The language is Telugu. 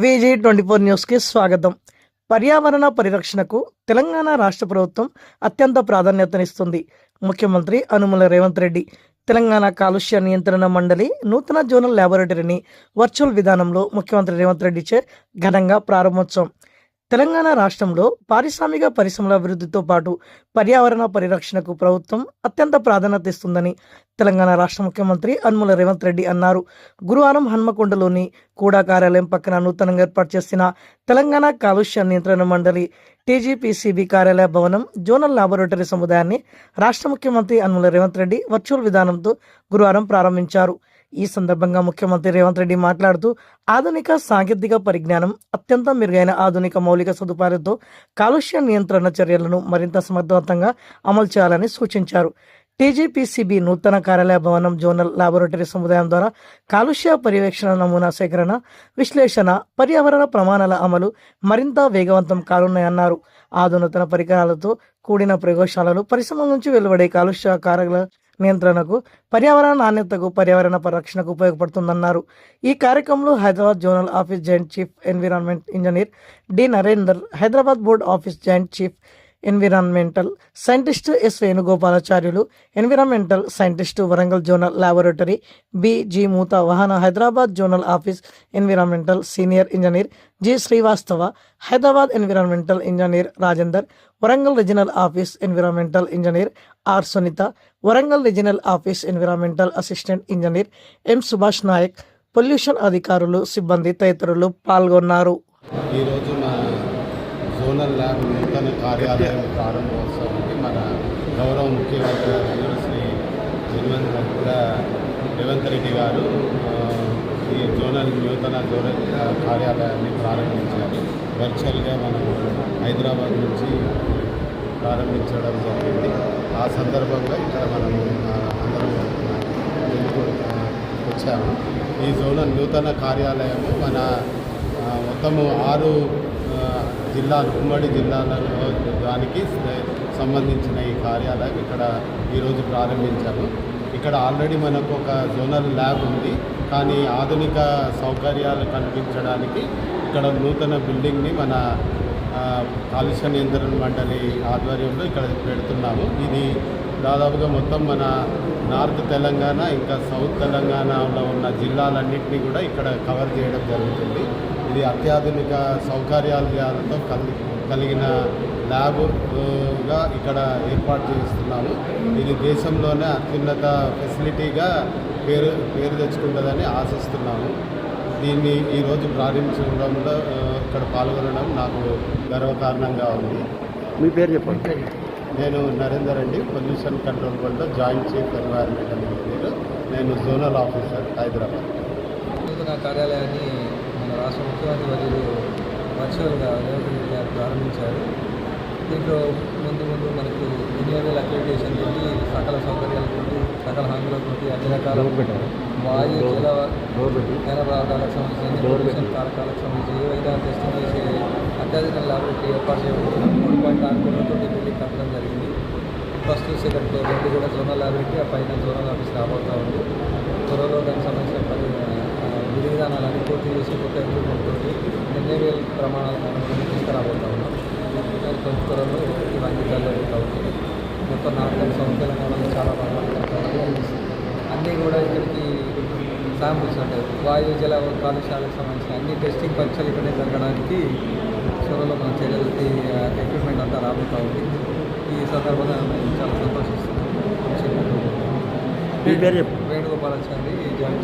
VG24 న్యూస్కి స్వాగతం. పర్యావరణ పరిరక్షణకు తెలంగాణ రాష్ట్ర ప్రభుత్వం అత్యంత ప్రాధాన్యతనిస్తుంది. ముఖ్యమంత్రి అనుముల రేవంత్ రెడ్డి తెలంగాణ కాలుష్య నియంత్రణ మండలి నూతన జోనల్ ల్యాబొరేటరీని వర్చువల్ విధానంలో ముఖ్యమంత్రి రేవంత్ రెడ్డిచే ఘనంగా ప్రారంభోత్సవం. తెలంగాణ రాష్ట్రంలో పారిశ్రామిక పరిశ్రమల అభివృద్ధితో పాటు పర్యావరణ పరిరక్షణకు ప్రభుత్వం అత్యంత ప్రాధాన్యత ఇస్తుందని తెలంగాణ రాష్ట్ర ముఖ్యమంత్రి అనుముల రేవంత్ రెడ్డి అన్నారు. గురువారం హన్మకొండలోని కూడా కార్యాలయం పక్కన నూతనంగా ఏర్పాటు చేసిన తెలంగాణ కాలుష్య నియంత్రణ మండలి TGPCB కార్యాలయ భవనం జోనల్ ల్యాబొరేటరీ సముదాయాన్ని రాష్ట్ర ముఖ్యమంత్రి అనుముల రేవంత్ రెడ్డి వర్చువల్ విధానంతో గురువారం ప్రారంభించారు. ఈ సందర్భంగా ముఖ్యమంత్రి రేవంత్ రెడ్డి మాట్లాడుతూ ఆధునిక సాంకేతిక పరిజ్ఞానం, అత్యంత మెరుగైన ఆధునిక మౌలిక సదుపాయాలతో కాలుష్య నియంత్రణ చర్యలను మరింత సమర్థవంతంగా అమలు చేయాలని సూచించారు. TGPCB నూతన కార్యాలయ భవనం జోనల్ ల్యాబొరేటరీ సముదాయం ద్వారా కాలుష్య పర్యవేక్షణ, నమూనా సేకరణ, విశ్లేషణ, పర్యావరణ ప్రమాణాల అమలు మరింత వేగవంతం కానున్నాయన్నారు. ఆధునిక పరికరాలతో కూడిన ప్రయోగశాలలు పరిశ్రమల నుంచి వెలువడే కాలుష్య కారకాల నియంత్రణకు, పర్యావరణ నాణ్యతకు, పర్యావరణ పరిరక్షణకు ఉపయోగపడుతుందన్నారు. ఈ కార్యక్రమంలో Hyderabad zonal office joint chief environment engineer D Narender, Hyderabad board office joint chief environmental scientist S Venugopalacharyulu, environmental scientist Warangal zonal laboratory BG Mutha Vahana, Hyderabad zonal office environmental senior engineer G Srivastava, Hyderabad environmental engineer Rajender, Warangal regional office environmental engineer R Sunitha, Warangal regional office environmental assistant engineer M Subhash Naik, pollution అధికారులు, సిబ్బంది తదితరులు పాల్గొన్నారు. ఈరోజు మన జోనల్ ల్యాబ్ నూతన కార్యాలయం ప్రారంభోత్సవానికి మన గౌరవ ముఖ్యమంత్రి శ్రీ రేవంత్ రెడ్డి గారు ఈ నూతన జోనల్ కార్యాలయాన్ని ప్రారంభించారు. వర్చువల్గా మనం హైదరాబాద్ నుంచి ప్రారంభించడం జరిగింది. ఆ సందర్భంగా ఇక్కడ మనము అందరం వచ్చాము. ఈ జోనల్ నూతన కార్యాలయము మన మొత్తము 6 జిల్లాలు, ఉమ్మడి జిల్లాలలో దానికి సంబంధించిన ఈ కార్యాలయం ఇక్కడ ఈరోజు ప్రారంభించాము. ఇక్కడ ఆల్రెడీ మనకు ఒక జోనల్ ల్యాబ్ ఉంది, కానీ ఆధునిక సౌకర్యాలు కల్పించడానికి ఇక్కడ నూతన బిల్డింగ్ని మన కాలుష్య నియంత్రణ మండలి ఆధ్వర్యంలో ఇక్కడ పెడుతున్నాము. ఇది దాదాపుగా మొత్తం మన నార్త్ తెలంగాణ ఇంకా సౌత్ తెలంగాణలో ఉన్న జిల్లాలన్నింటినీ కూడా ఇక్కడ కవర్ చేయడం జరుగుతుంది. ఇది అత్యాధునిక సౌకర్యాలతో కలిగిన ల్యాబ్గా ఇక్కడ ఏర్పాటు చేస్తున్నాము. ఇది దేశంలోనే అత్యున్నత ఫెసిలిటీగా పేరు తెచ్చుకుంటుందని ఆశిస్తున్నాము. దీన్ని ఈరోజు ప్రారంభించడంలో ఇక్కడ పాల్గొనడం నాకు గర్వకారణంగా ఉంది. మీ పేరు చెప్పండి. నేను నరేందర్ అండి, పొల్యూషన్ కంట్రోల్ బోర్డులో జాయింట్ చీఫ్ ఎన్వైరన్మెంటల్ ఇంజనీర్. నేను జోనల్ ఆఫీసర్, హైదరాబాద్. నూతన కార్యాలయాన్ని మన రాష్ట్ర ముఖ్యమంత్రి వర్యులు వర్చువల్గా ప్రారంభించారు. దీంట్లో ముందు మనకు ఇంజనీరింగ్ అక్రిడిటేషన్ తోటి, సకల సౌకర్యాలతోటి, సకల హామీలతోటి, అన్ని రకాల వాయు, జల, నేల పదార్థాలకు సంబంధించిన పొల్యూషన్ కారకాలకు సంబంధించి ఏవైనా టెస్టింగ్ చేసే అత్యాధునిక ల్యాబొరేటరీ ఏర్పాటు చేయబడుతున్నాం. 3.6 కోట్లతో బిల్డింగ్ కట్టడం జరిగింది. ఫస్ట్, సెకండ్ ఫ్లోర్ రెండు కూడా జోనల్ ల్యాబొరేటరీ, ఆ పైన జోనల్ ఆఫీస్ రాబోతూ ఉంది. త్వరలో దానికి సంబంధించిన విధి విధానాలన్నీ పూర్తి చేసి కొత్త ఇంప్రూవ్మెంట్ తోటి NABL ప్రమాణాలు మనం తీసుకురాబోతూ ఉన్నాం. కొంచెం త్వరలో ఇవన్నీ జరుగుతూ ఉంటుంది. మొత్తం నార్త్ సౌత్ తెలంగాణలో చాలా బాగా అన్నీ కూడా ఇక్కడికి శాంపుల్స్ అంటే వాయు, జల కాలుష్యాలకు సంబంధించిన అన్ని టెస్టింగ్ పరీక్షలు ఇక్కడే జరగడానికి త్వరలో మన చర్యలకి ఎక్విప్మెంట్ అంతా రాబోతూ ఉంది. ఈ సందర్భంగా మేము చాలా సంతోషిస్తున్నాం. వేణుగోపాలాచారి, జాయింట్